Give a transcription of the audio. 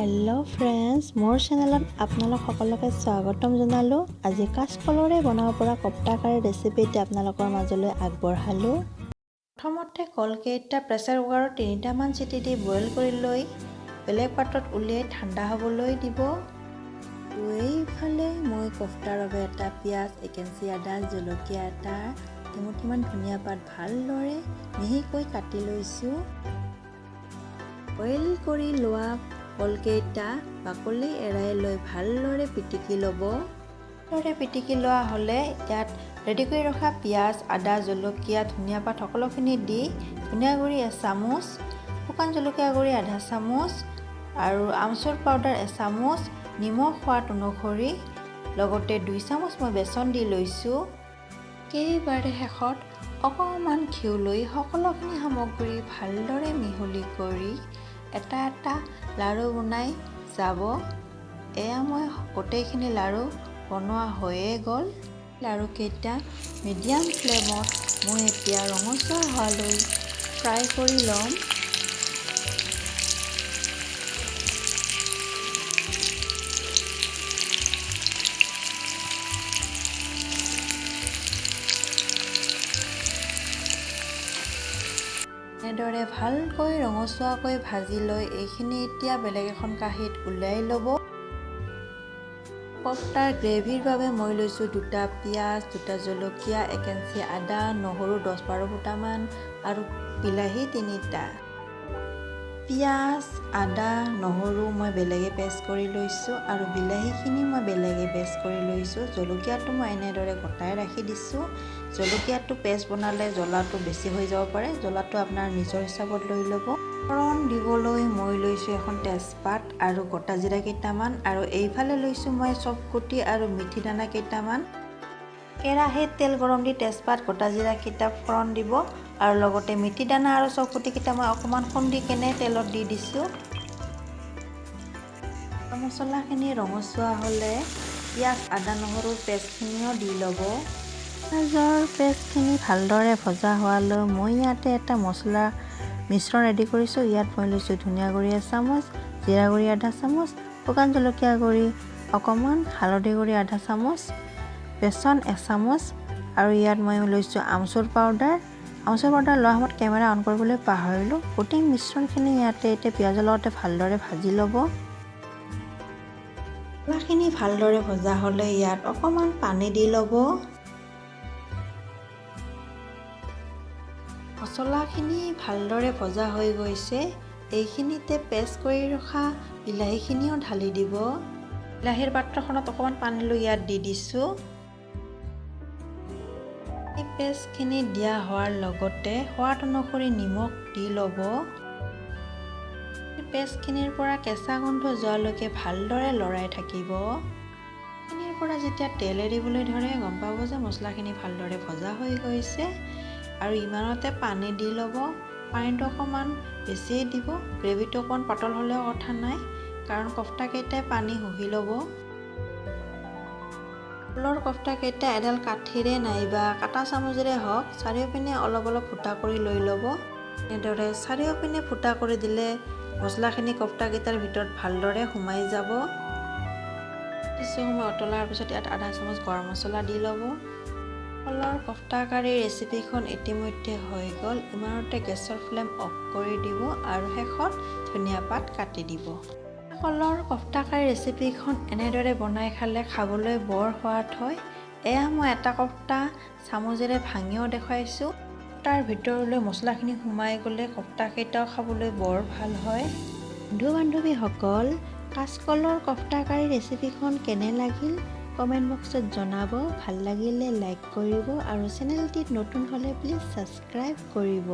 Hello' friends, মোৰ চেনেলত আপোনালোক সকলোকে স্বাগতম জনালোঁ। আজি কাঁচকলৰে বনাব পৰা কপ্তা কাৰী ৰেচিপিটি আপোনালোকৰ মাজলৈ আগবঢ়ালোঁ। প্ৰথমতে কলকেইটা প্ৰেছাৰ কুকাৰত 3টামান চিটি দি বইল কৰি লৈ বেলেগ পাত্ৰত উলিয়াই ঠাণ্ডা হ'বলৈ দিব। এইফালে মই কপ্তাৰ বাবে এটা পিঁয়াজ, 1 ইঞ্চি আদা, জলকীয়া এটা, এমুঠিমান ধনিয়া পাত ভালদৰে মিহিকৈ কাটি লৈছোঁ। বইল কৰি লোৱা কলকেইটা বাকলি এৰাই লৈ ভালদৰে পিটিকি ল'ব। ভালদৰে পিটিকি লোৱা হ'লে ইয়াত ৰেডি কৰি ৰখা পিঁয়াজ, আদা, জলকীয়া, ধনিয়া পাত সকলোখিনি দি ধনিয়া গুড়ি 1 চামুচ, শুকান জলকীয়া গুড়ি আধা চামুচ আৰু আমচুৰ পাউডাৰ 1 চামুচ, নিমখ সোৱাদ অনুসৰি, লগতে 2 চামুচ মই বেচন দি লৈছোঁ। একেবাৰে শেষত অকণমান ঘিউ লৈ সকলোখিনি সামগ্ৰী ভালদৰে মিহলি কৰি এটা এটা লাড়ু বনাই যাব। এয়া মই গোটেইখিনি লাড়ু বনোৱা হৈয়ে গ'ল। লাড়ুকেইটা মিডিয়াম ফ্লেমত মই এতিয়া ৰঙচুৱা হোৱালৈ ফ্ৰাই কৰি ল'ম। এনেদৰে ভালকৈ ৰঙচুৱাকৈ ভাজি লৈ এইখিনি এতিয়া বেলেগ এখন কাঁহীত উলিয়াই ল'ব। কপ্তাৰ গ্ৰেভিৰ বাবে মই লৈছোঁ 2টা পিঁয়াজ, 2টা জলকীয়া, 1 ইঞ্চি আদা, নহৰু 10-12 ফুটামান আৰু বিলাহী 3টা। পিঁয়াজ, আদা, নহৰু মই বেলেগে পেষ্ট কৰি লৈছোঁ আৰু বিলাহীখিনি মই বেলেগে পেষ্ট কৰি লৈছোঁ। জলকীয়াটো মই এনেদৰে গোটাই ৰাখি দিছোঁ। জলকীয়াটো পেষ্ট বনালে জ্বলাটো বেছি হৈ যাব পাৰে, জ্বলাটো আপোনাৰ নিজৰ হিচাপত লৈ ল'ব। ফোৰণ দিবলৈ মই লৈছোঁ এখন তেজপাত আৰু গোটা জিৰা কেইটামান আৰু এইফালে লৈছোঁ মই চফগুটি আৰু মেথি দানা কেইটামান। কেৰাহীত তেল গৰম দি তেজপাত, গোটা জিৰা কেইটা ফোৰণ দিব আৰু লগতে মেথি দানা আৰু চফগুটি কেইটা মই অকণমান খুন্দি কেনে তেলত দি দিছোঁ। মছলাখিনি ৰঙচুৱা হ'লে পিঁয়াজ, আদা, নহৰুৰ পেষ্টখিনিও দি ল'ব। পিঁয়াজৰ পেষ্টখিনি ভালদৰে ভজা হোৱালৈ মই ইয়াতে এটা মছলা মিশ্ৰণ ৰেডি কৰিছোঁ। ইয়াত মই লৈছোঁ ধনিয়া গুড়ি 1 চামুচ, জিৰা গুড়ি আধা চামুচ, শুকান জলকীয়া গুড়ি অকণমান, হালধি গুড়ি আধা চামুচ, বেচন 1 চামুচ আৰু ইয়াত মই লৈছোঁ আমচুৰ পাউডাৰ। আমচুৰ পাউডাৰ লোৱা সময়ত কেমেৰা অন কৰিবলৈ পাহৰিলোঁ। গোটেই মিশ্ৰণখিনি ইয়াতে এতিয়া পিঁয়াজৰ লগতে ভালদৰে ভাজি ল'ব। মছলাখিনি ভালদৰে ভজা হ'লে ইয়াত অকণমান পানী দি ল'ব। মছলাখিনি ভালদৰে ভজা হৈ গৈছে। এইখিনিতে পেষ্ট কৰি ৰখা বিলাহীখিনিও ঢালি দিব। বিলাহীৰ পাত্ৰখনত অকণমান পানী লৈ ইয়াত দি দিছোঁ। এই পেষ্টখিনি দিয়া হোৱাৰ লগতে সোৱাদ অনুসৰি নিমখ দি ল'ব। পেষ্টখিনিৰ পৰা কেঁচা গোন্ধ যোৱালৈকে ভালদৰে লৰাই থাকিব। এইখিনিৰ পৰা যেতিয়া তেল এৰিবলৈ ধৰে গম পাব যে মছলাখিনি ভালদৰে ভজা হৈ গৈছে আৰু ইমানতে পানী দি ল'ব। পানীটো অকণমান বেছিয়ে দিব, গ্ৰেভিটো অকণমান পাতল হ'লেও কথা নাই কাৰণ কপ্তাকেইটাই পানী শুহি ল'ব। ফুলৰ কপ্তাকেইটা এডাল কাঠিৰে নাইবা কাটা চামুচেৰে হওক চাৰিওপিনে অলপ অলপ ফুটা কৰি লৈ ল'ব। এনেদৰে চাৰিওপিনে ফুটা কৰি দিলে মছলাখিনি কপ্তাকেইটাৰ ভিতৰত ভালদৰে সোমাই যাব। কিছু সময় উতলাৰ পিছত ইয়াত আধা চামুচ গৰম মছলা দি ল'ব। কলৰ কপ্তা কাৰী ৰেচিপিখন ইতিমধ্যে হৈ গ'ল। ইমানতে গেছৰ ফ্লেম অফ কৰি দিব আৰু শেষত ধনিয়া পাত কাটি দিব। কলৰ কপ্তা কাৰী ৰেচিপিখন এনেদৰে বনাই খালে খাবলৈ বৰ সোৱাদ হয়। এয়া মই এটা কপ্তা চামুচেৰে ভাঙিও দেখুৱাইছোঁ। তাৰ ভিতৰলৈ মছলাখিনি সোমাই গ'লে কপ্তাকেইটাও খাবলৈ বৰ ভাল হয়। বন্ধু-বান্ধৱীসকল, কাঁচকলৰ কপ্তা কাৰী ৰেচিপিখন কেনে লাগিল কমেণ্ট বক্সত জনাব। ভাল লাগিলে লাইক কৰিব আৰু চেনেলটিত নতুন হ'লে প্লিজ ছাবস্ক্ৰাইব কৰিব।